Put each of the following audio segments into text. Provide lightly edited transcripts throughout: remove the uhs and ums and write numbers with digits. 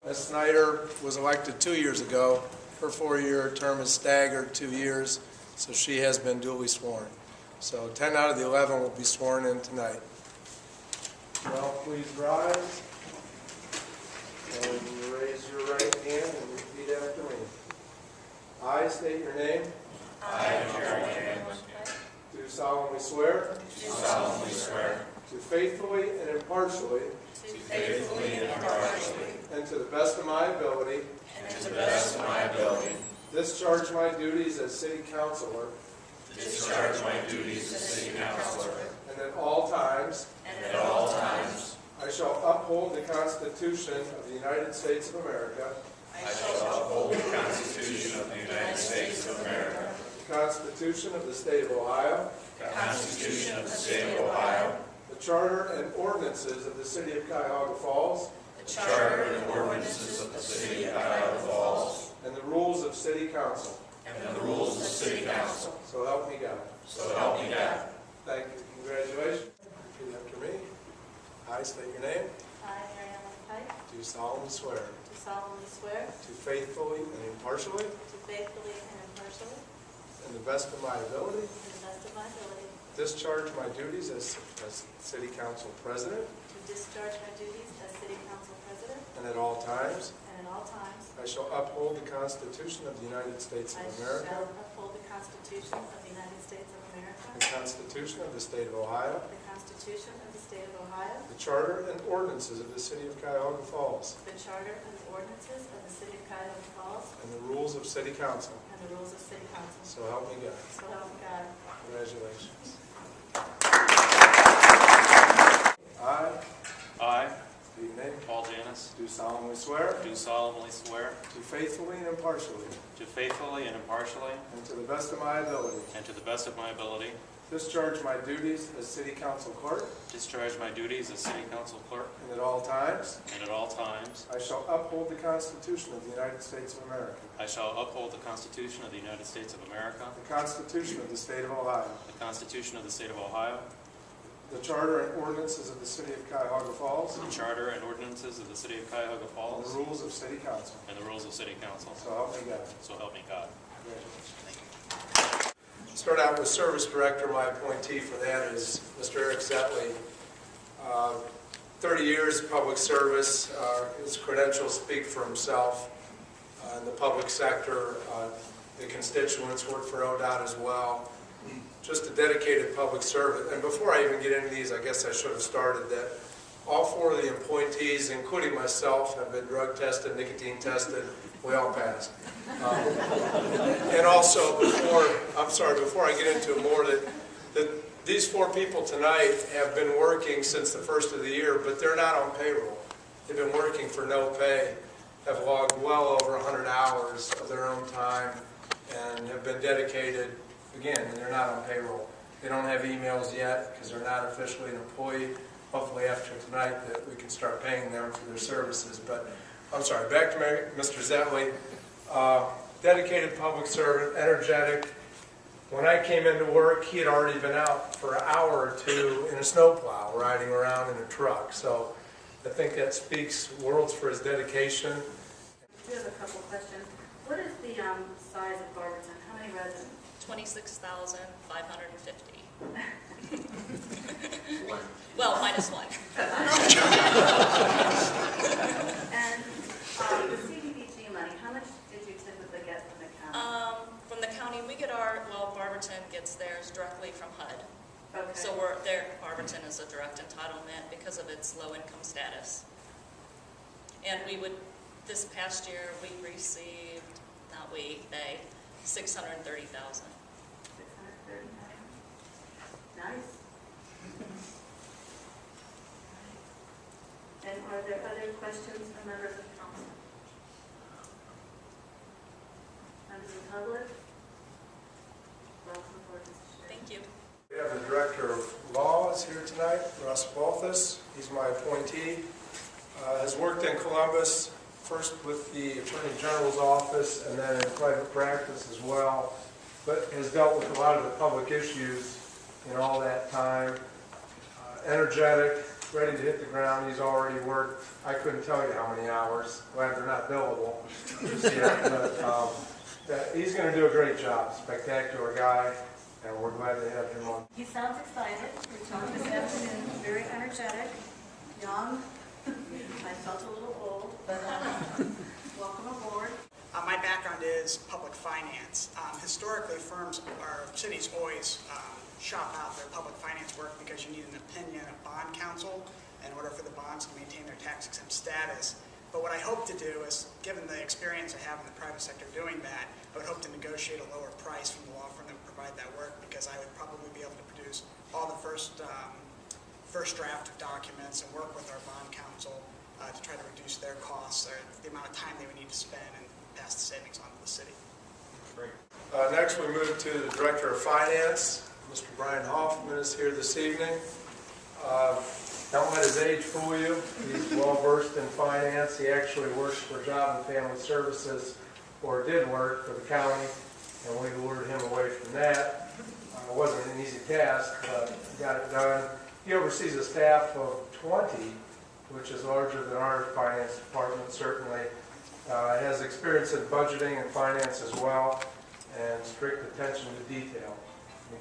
Ms. Snyder was elected 2 years ago. Her 4-year term is staggered 2 years, so she has been duly sworn. So 10 out of the 11 will be sworn in tonight. Well, please rise and raise your right hand and repeat after me. I state your name. I, Jerry James, Do solemnly swear. do solemnly swear To faithfully and impartially. to faithfully and impartially, And to the best of my ability. and to the best of my ability, Discharge my duties as city councilor. discharge my duties as city councilor, And at all times. and at all times I shall uphold the Constitution of the United States of America. I shall uphold the Constitution of the United States of America, The Constitution of the State of Ohio. the Constitution of the State of Ohio, The Charter and ordinances of the City of Cuyahoga Falls. the Charter and ordinances of the City of Cuyahoga Falls, And the rules of City Council. and the rules of City Council. So help me God. So help me God. Thank you. Congratulations. Repeat after me. I state your name. I, Mary Ellen Pike, Do solemnly swear do solemnly swear to faithfully and impartially, to faithfully and impartially, and the best of my ability, to the best of my ability, discharge my duties as City Council President. to discharge my duties as City Council President, And at all times and at all times I shall uphold the Constitution of the United States I of shall America. uphold the Constitution of the United States of America, The Constitution of the State of Ohio. the Constitution of the State of Ohio, The Charter and ordinances of the City of Cuyahoga Falls. the Charter and the ordinances of the City of Cuyahoga Falls, And the rules of City Council. and the rules of City Council. So help me God. So help me God. Congratulations. I, state your name, Paul Janis, do solemnly swear do solemnly swear to faithfully and impartially, to faithfully and impartially, and to the best of my ability, and to the best of my ability, discharge my duties as City Council Clerk. discharge my duties as City Council Clerk, And at all times and at all times I shall uphold the Constitution of the United States of America. I shall uphold the Constitution of the United States of America, The Constitution of the State of Ohio. the Constitution of the State of Ohio, The Charter and ordinances of the City of Cuyahoga Falls. the Charter and ordinances of the City of Cuyahoga And Falls, the rules of City Council. and the rules of City Council. So help me God. So help me God. Congratulations. Thank you. Start out with Service Director. My appointee for that is Mr. Eric Zetley. 30 years of public service. His credentials speak for himself. In the public sector, the constituents work for ODOT as well. Just a dedicated public servant. And before I even get into these, I guess I should have started that all 4 of the appointees, including myself, have been drug tested, nicotine tested. We all passed. And also, before I get into it more, that these 4 people tonight have been working since the first of the year, but they're not on payroll. They've been working for no pay, have logged well over 100 hours of their own time, and have been dedicated, again, and they're not on payroll. They don't have emails yet because they're not officially an employee. Hopefully after tonight that we can start paying them for their services. But I'm sorry, back to Mr. Zetley. Dedicated public servant, energetic. When I came into work, he had already been out for an hour or 2 in a snowplow, riding around in a truck. So I think that speaks worlds for his dedication. I do have a couple questions. What is the size of Barberton? How many residents? 26,550. Well, minus 1. And the CDBG money, how much did you typically get from the county? From the county, we get Barberton gets theirs directly from HUD. Okay. So Barberton is a direct entitlement because of its low income status. And this past year, they, 630,000. 630. Nice. And are there other questions from members of council? Members of the public? Welcome aboard, Mr. Sheriff. Thank you. We have the Director of Laws here tonight, Russ Balthus. He's my appointee. Has worked in Columbus, first with the Attorney General's office and then in private practice as well, but has dealt with a lot of the public issues in all that time. Energetic, ready to hit the ground. He's already worked, I couldn't tell you how many hours. Glad they're not billable just yet, but he's going to do a great job. Spectacular guy, and we're glad to have him on. He sounds excited. We talked this afternoon, very energetic, young. I felt a little old, but welcome aboard. My background is public finance. Historically, firms or cities always shop out their public finance work because you need an opinion of bond counsel in order for the bonds to maintain their tax-exempt status. But what I hope to do is, given the experience I have in the private sector doing that, I would hope to negotiate a lower price from the law firm that would provide that work, because I would probably be able to produce all the first draft of documents and work with our bond counsel to try to reduce their costs or the amount of time they would need to spend and pass the savings on to the city. Next, we move to the Director of Finance. Mr. Brian Hoffman is here this evening. Don't let his age fool you. He's well-versed in finance. He actually works for Job and Family Services, or did work for the county, and we lured him away from that. It wasn't an easy task, but got it done. He oversees a staff of 20, which is larger than our finance department, certainly. Has experience in budgeting and finance as well, and strict attention to detail.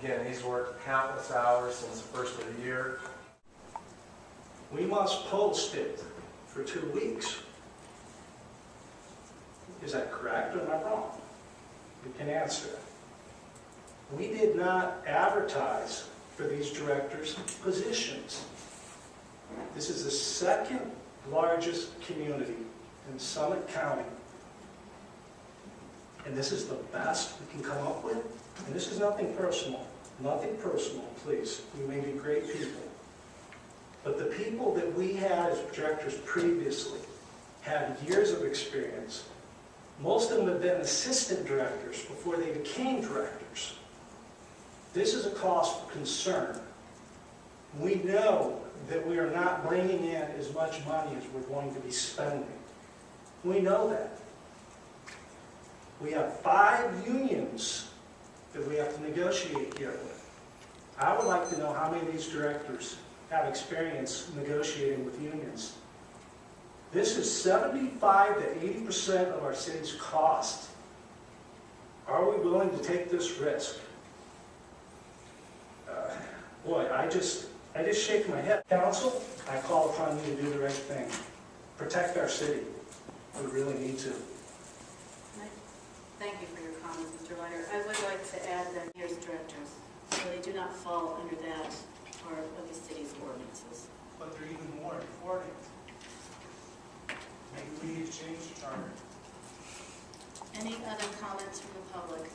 Again, he's worked countless hours since the first of the year. We must post it for 2 weeks. Is that correct or am I wrong? You can answer it. We did not advertise for these directors' positions. This is the second largest community in Summit County. And this is the best we can come up with. And this is nothing personal. Nothing personal, please. You may be great people. But the people that we had as directors previously had years of experience. Most of them have been assistant directors before they became directors. This is a cause for concern. We know that we are not bringing in as much money as we're going to be spending. We know that. We have 5 unions that we have to negotiate here with. I would like to know how many of these directors have experience negotiating with unions. This is 75 to 80% of our city's cost. Are we willing to take this risk? Boy, I just shake my head. Council, I call upon you to do the right thing. Protect our city. We really need to. Thank you for your comments, Mr. Leiter. I would like to add that here's directors, so they do not fall under that part of the city's ordinances. But they're even more important. Maybe we need to change the charter. Any other comments from the public?